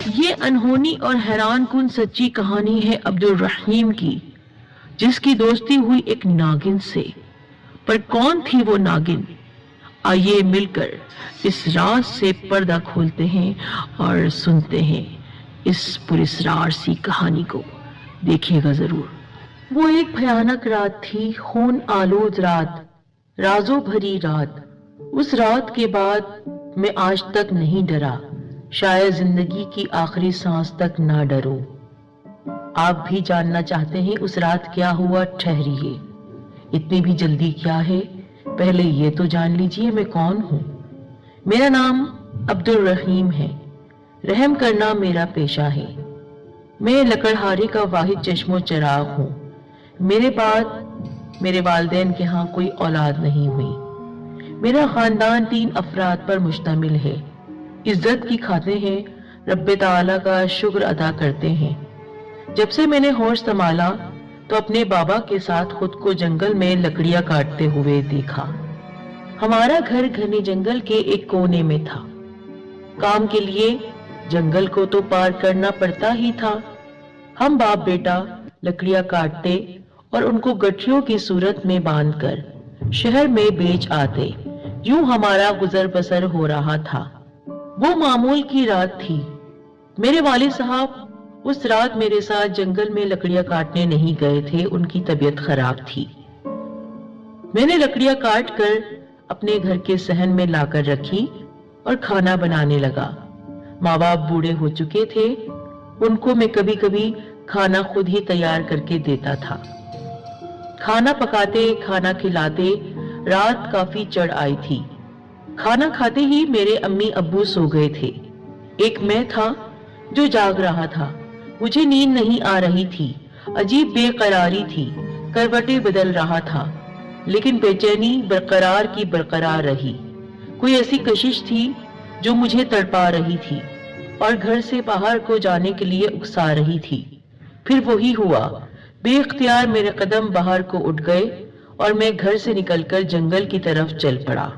یہ انہونی اور حیران کن سچی کہانی ہے عبدالرحیم کی، جس کی دوستی ہوئی ایک ناگن سے۔ پر کون تھی وہ ناگن؟ آئیے مل کر اس راز سے پردہ کھولتے ہیں اور سنتے ہیں اس پراسرار سی کہانی کو۔ دیکھیے گا ضرور۔ وہ ایک بھیانک رات تھی، خون آلود رات، رازوں بھری رات۔ اس رات کے بعد میں آج تک نہیں ڈرا، شاید زندگی کی آخری سانس تک نہ ڈروں۔ آپ بھی جاننا چاہتے ہیں اس رات کیا ہوا؟ ٹھہریے، اتنی بھی جلدی کیا ہے؟ پہلے یہ تو جان لیجئے میں کون ہوں۔ میرا نام عبدالرحیم ہے، رحم کرنا میرا پیشہ ہے۔ میں لکڑہارے کا واحد چشم و چراغ ہوں۔ میرے بعد میرے والدین کے ہاں کوئی اولاد نہیں ہوئی۔ میرا خاندان 3 افراد پر مشتمل ہے۔ عزت کی کھاتے ہیں، رب تعالیٰ کا شکر ادا کرتے ہیں۔ جب سے میں نے ہوش سنبھالا تو اپنے بابا کے ساتھ خود کو جنگل میں لکڑیاں کاٹتے ہوئے دیکھا۔ ہمارا گھر گھنے جنگل کے ایک کونے میں تھا۔ کام کے لیے جنگل کو تو پار کرنا پڑتا ہی تھا۔ ہم باپ بیٹا لکڑیاں کاٹتے اور ان کو گٹھیوں کی صورت میں باندھ کر شہر میں بیچ آتے۔ یوں ہمارا گزر بسر ہو رہا تھا۔ وہ معمول کی رات تھی۔ میرے والد صاحب اس رات میرے ساتھ جنگل میں لکڑیاں کاٹنے نہیں گئے تھے، ان کی طبیعت خراب تھی۔ میں نے لکڑیاں کاٹ کر اپنے گھر کے صحن میں لا کر رکھی اور کھانا بنانے لگا۔ ماں باپ بوڑھے ہو چکے تھے، ان کو میں کبھی کبھی کھانا خود ہی تیار کر کے دیتا تھا۔ کھانا پکاتے، کھانا کھلاتے رات کافی چڑھ آئی تھی۔ کھانا کھاتے ہی میرے امی ابو سو گئے تھے۔ ایک میں تھا جو جاگ رہا تھا۔ مجھے نیند نہیں آ رہی تھی، عجیب بے قراری تھی، کروٹیں بدل رہا تھا، لیکن بے چینی برقرار کی برقرار رہی۔ کوئی ایسی کشش تھی جو مجھے تڑپا رہی تھی اور گھر سے باہر کو جانے کے لیے اکسا رہی تھی۔ پھر وہی ہوا، بے اختیار میرے قدم باہر کو اٹھ گئے اور میں گھر سے نکل کر جنگل کی طرف چل پڑا۔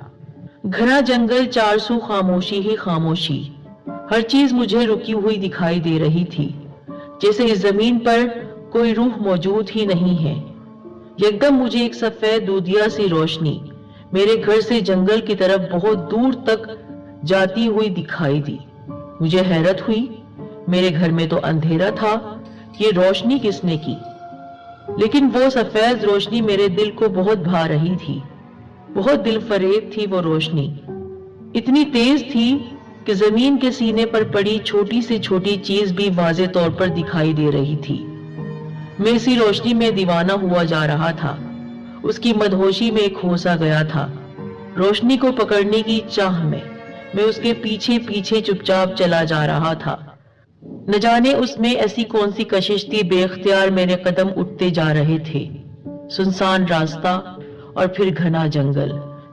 گھنا جنگل، چار سو خاموشی ہی خاموشی۔ ہر چیز مجھے رکی ہوئی دکھائی دے رہی تھی، جیسے اس زمین پر کوئی روح موجود ہی نہیں ہے۔ یکدم مجھے ایک سفید دودھیا سی روشنی میرے گھر سے جنگل کی طرف بہت دور تک جاتی ہوئی دکھائی دی۔ مجھے حیرت ہوئی، میرے گھر میں تو اندھیرا تھا، یہ روشنی کس نے کی؟ لیکن وہ سفید روشنی میرے دل کو بہت بھا رہی تھی۔ بہت دل فریب تھی وہ روشنی، اتنی تیز تھی کہ زمین کے سینے پر پڑی چھوٹی سے چھوٹی چیز بھی واضح طور پر دکھائی دے رہی تھی۔ میں اسی روشنی میں دیوانہ ہوا جا رہا تھا، اس کی مدہوشی میں کھوسا گیا تھا۔ روشنی کو پکڑنے کی چاہ میں اس کے پیچھے پیچھے چپ چاپ چلا جا رہا تھا۔ نہ جانے اس میں ایسی کون سی کشش تھی، بے اختیار میرے قدم اٹھتے جا رہے تھے۔ سنسان راستہ اور پھر گھنا جنگل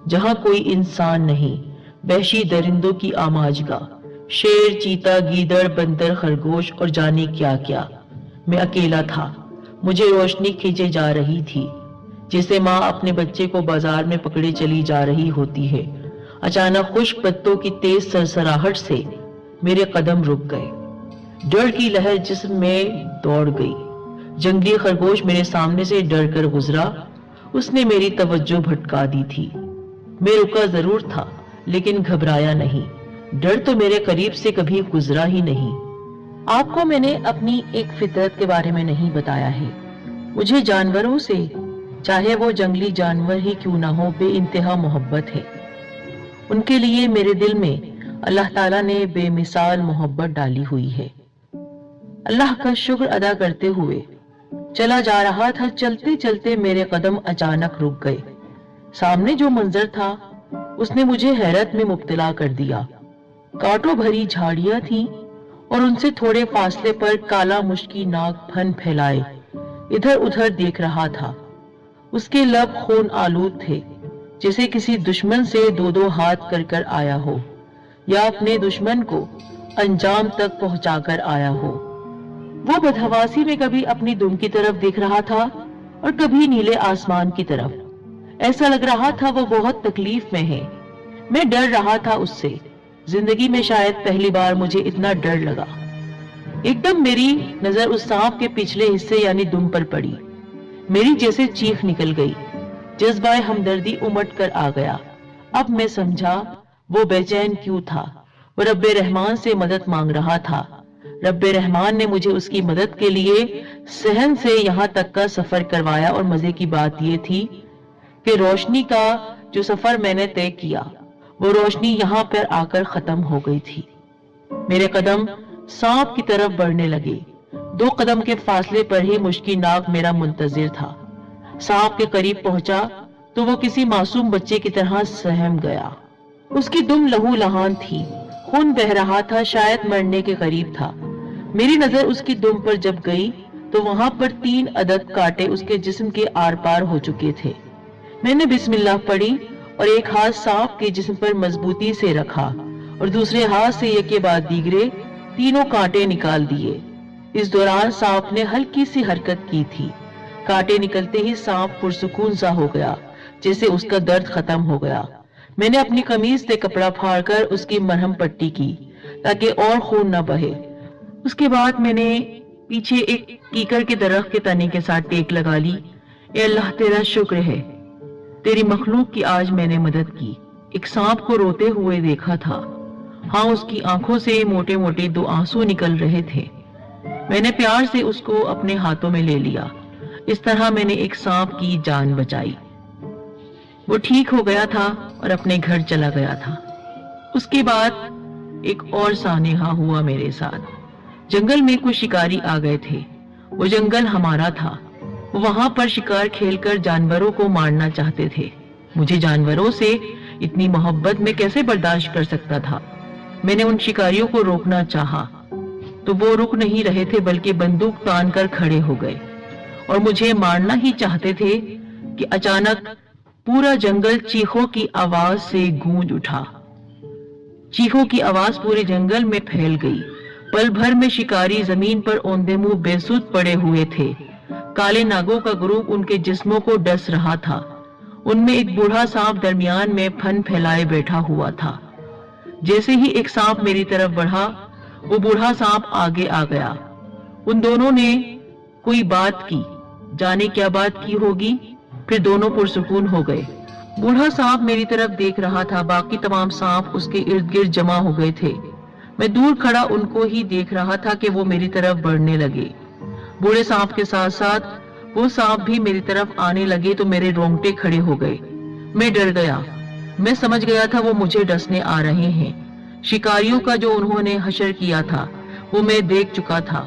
جہاں کوئی انسان نہیں، وحشی درندوں کی آماجگاہ، شیر، چیتا، گیدڑ، بندر، خرگوش اور جانے کیا کیا۔ میں اکیلا تھا، مجھے روشنی کھینچے جا رہی تھی، جیسے ماں اپنے بچے کو بازار میں پکڑے چلی جا رہی ہوتی ہے۔ اچانک خشک پتوں کی تیز سرسراہٹ سے میرے قدم رک گئے، ڈر کی لہر جسم میں دوڑ گئی۔ جنگلی خرگوش میرے سامنے سے ڈر کر گزرا، اس نے میری توجہ بھٹکا دی تھی۔ میں رکا ضرور تھا لیکن گھبرایا نہیں، ڈر تو میرے قریب سے کبھی گزرا ہی نہیں۔ آپ کو میں نے اپنی ایک فطرت کے بارے میں نہیں بتایا ہے۔ مجھے جانوروں سے، چاہے وہ جنگلی جانور ہی کیوں نہ ہو، بے انتہا محبت ہے۔ ان کے لیے میرے دل میں اللہ تعالیٰ نے بے مثال محبت ڈالی ہوئی ہے۔ اللہ کا شکر ادا کرتے ہوئے چلا جا رہا تھا، چلتے چلتے میرے قدم اچانک رک گئے۔ سامنے جو منظر تھا اس نے مجھے حیرت میں مبتلا کر دیا۔ کانٹوں بھری جھاڑیاں تھیں اور ان سے تھوڑے فاصلے پر کالا مشکی ناگ پھن پھیلائے ادھر ادھر دیکھ رہا تھا۔ اس کے لب خون آلود تھے، جیسے کسی دشمن سے 2 ہاتھ کر کر آیا ہو یا اپنے دشمن کو انجام تک پہنچا کر آیا ہو۔ وہ بدحواسی میں کبھی اپنی دم کی طرف دیکھ رہا تھا اور کبھی نیلے آسمان کی طرف۔ ایسا لگ رہا تھا وہ بہت تکلیف میں ہے۔ میں ڈر رہا تھا اس سے، زندگی میں شاید پہلی بار مجھے اتنا ڈر لگا۔ ایک دم میری نظر اس سانپ کے پچھلے حصے یعنی دم پر پڑی. میری جیسے چیخ نکل گئی. جذبہ ہمدردی امٹ کر آ گیا. اب میں سمجھا وہ بے چین کیوں تھا. وہ رب رحمان سے مدد مانگ رہا تھا. رب رحمان نے مجھے اس کی مدد کے لیے صحن سے یہاں تک کا سفر کروایا. اور مزے کی بات یہ تھی کہ روشنی کا جو سفر میں نے طے کیا وہ روشنی یہاں پر آ کر ختم ہو گئی تھی. میرے قدم سانپ کی طرف بڑھنے لگے. 2 قدم کے فاصلے پر ہی مشکی ناگ میرا منتظر تھا. سانپ کے قریب پہنچا تو وہ کسی معصوم بچے کی طرح سہم گیا. اس کی دم لہو لہان تھی. خون بہ رہا تھا. شاید مرنے کے قریب تھا. میری نظر اس کی دم پر جب گئی تو وہاں پر 3 عدد کانٹے اس کے جسم کے آر پار ہو چکے تھے. میں نے بسم اللہ پڑھی اور ایک ہاتھ سانپ کے جسم پر مضبوطی سے رکھا اور دوسرے ہاتھ سے یکے بعد دیگرے 3 کانٹے نکال دیے. اس دوران سانپ نے ہلکی سی حرکت کی تھی. کانٹے نکلتے ہی سانپ پرسکون سا ہو گیا جیسے اس کا درد ختم ہو گیا. میں نے اپنی قمیض سے کپڑا پھاڑ کر اس کی مرہم پٹی کی تاکہ اور خون نہ بہے. اس کے بعد میں نے پیچھے ایک کیکر کے درخت کے تنے کے ساتھ ٹیک لگا لی. اے اللہ تیرا شکر ہے، تیری مخلوق کی آج میں نے مدد کی. ایک سانپ کو روتے ہوئے دیکھا تھا. ہاں، اس کی آنکھوں سے موٹے موٹے 2 آنسو نکل رہے تھے. میں نے پیار سے اس کو اپنے ہاتھوں میں لے لیا. اس طرح میں نے ایک سانپ کی جان بچائی. وہ ٹھیک ہو گیا تھا اور اپنے گھر چلا گیا تھا. اس کے بعد ایک اور سانحہ ہوا میرے ساتھ. جنگل میں کچھ شکاری آ گئے تھے. وہ جنگل ہمارا تھا. وہ وہاں پر شکار کھیل کر جانوروں کو مارنا چاہتے تھے. مجھے جانوروں سے اتنی محبت میں کیسے برداشت کر سکتا تھا. میں نے ان شکاریوں کو روکنا چاہا تو وہ رک نہیں رہے تھے بلکہ بندوق تان کر کھڑے ہو گئے اور مجھے مارنا ہی چاہتے تھے کہ اچانک پورا جنگل چیخوں کی آواز سے گونج اٹھا. چیخوں کی آواز پورے جنگل میں پھیل گئی. پل بھر میں شکاری زمین پر اوندے منہ بے سود پڑے ہوئے تھے. کالے ناگوں کا گروپ ان کے جسموں کو ڈس رہا تھا. ان میں ایک بوڑھا سانپ درمیان میں پھن پھیلائے بیٹھا ہوا تھا. جیسے ہی ایک سانپ میری طرف بڑھا وہ بوڑھا سانپ آگے آ گیا. ان دونوں نے کوئی بات کی. جانے کیا بات کی ہوگی. پھر دونوں پرسکون ہو گئے. بوڑھا سانپ میری طرف دیکھ رہا تھا. باقی تمام سانپ اس کے ارد گرد جمع ہو گئے تھے. میں دور کھڑا ان کو ہی دیکھ رہا تھا کہ وہ میری طرف بڑھنے لگے. بوڑھے سانپ کے ساتھ ساتھ وہ سانپ بھی میری طرف آنے لگے تو میرے رونگٹے کھڑے ہو گئے. میں ڈر گیا. میں سمجھ گیا تھا وہ مجھے ڈسنے آ رہے ہیں. شکاریوں کا جو انہوں نے حشر کیا تھا وہ میں دیکھ چکا تھا.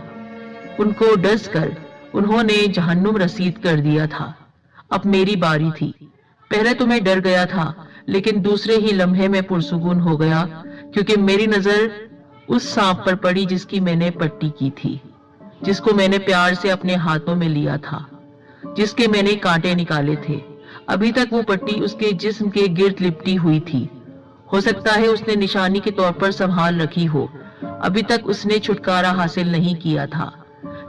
ان کو ڈس کر انہوں نے جہنم رسید کر دیا تھا. اب میری باری تھی. پہلے تو میں ڈر گیا تھا لیکن دوسرے ہی لمحے میں پرسکون ہو گیا کیونکہ میری نظر اس سانپ پر پڑی جس کی میں نے پٹی کی تھی، جس کو میں نے پیار سے اپنے ہاتھوں میں لیا تھا، جس کے میں نے کانٹے نکالے تھے. ابھی تک وہ پٹی اس کے جسم کے گرد لپٹی ہوئی تھی. ہو سکتا ہے اس نے نشانی کے طور پر سنبھال رکھی ہو. ابھی تک اس نے چھٹکارا حاصل نہیں کیا تھا.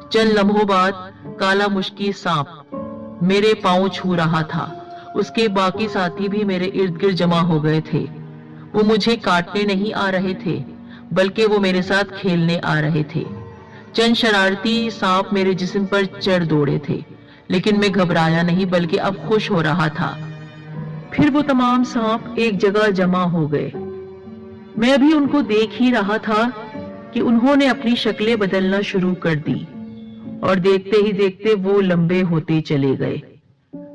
چند لمحوں بعد کالا مشکی سانپ میرے پاؤں چھو رہا تھا. اس کے باقی ساتھی بھی میرے ارد گرد جمع ہو گئے تھے. وہ مجھے کاٹنے نہیں آ رہے تھے بلکہ وہ میرے ساتھ کھیلنے آ رہے تھے. چند شرارتی سانپ میرے جسم پر چڑھ دوڑے تھے لیکن میں گھبرایا نہیں بلکہ اب خوش ہو رہا تھا. پھر وہ تمام سانپ ایک جگہ جمع ہو گئے. میں ابھی ان کو دیکھ ہی رہا تھا کہ انہوں نے اپنی شکلیں بدلنا شروع کر دی اور دیکھتے ہی دیکھتے وہ لمبے ہوتے چلے گئے.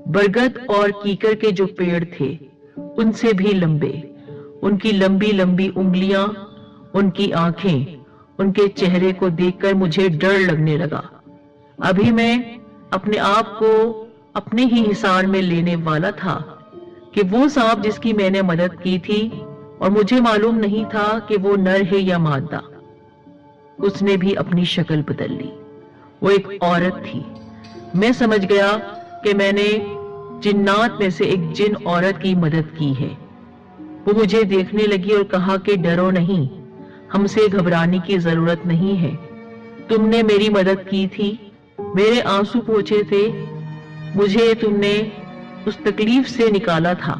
برگد اور کیکر کے جو پیڑ تھے ان سے بھی لمبے. ان کی لمبی لمبی انگلیاں، ان کی آنکھیں، ان کے چہرے کو دیکھ کر مجھے ڈر لگنے لگا. ابھی میں اپنے آپ کو اپنے ہی حصار میں لینے والا تھا کہ وہ سانپ جس کی میں نے مدد کی تھی اور مجھے معلوم نہیں تھا کہ وہ نر ہے یا مادہ، اس نے بھی اپنی شکل بدل لی. وہ ایک عورت تھی. میں سمجھ گیا کہ میں نے جنات میں سے ایک جن عورت کی مدد کی ہے. وہ مجھے دیکھنے لگی اور کہا کہ ڈرو نہیں، ہم سے گھبرانے کی ضرورت نہیں ہے. تم نے میری مدد کی تھی، میرے آنسو پوچھے تھے، مجھے تم نے اس تکلیف سے نکالا تھا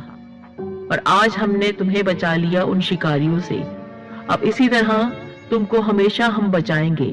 اور آج ہم نے تمہیں بچا لیا ان شکاریوں سے. اب اسی طرح تم کو ہمیشہ ہم بچائیں گے.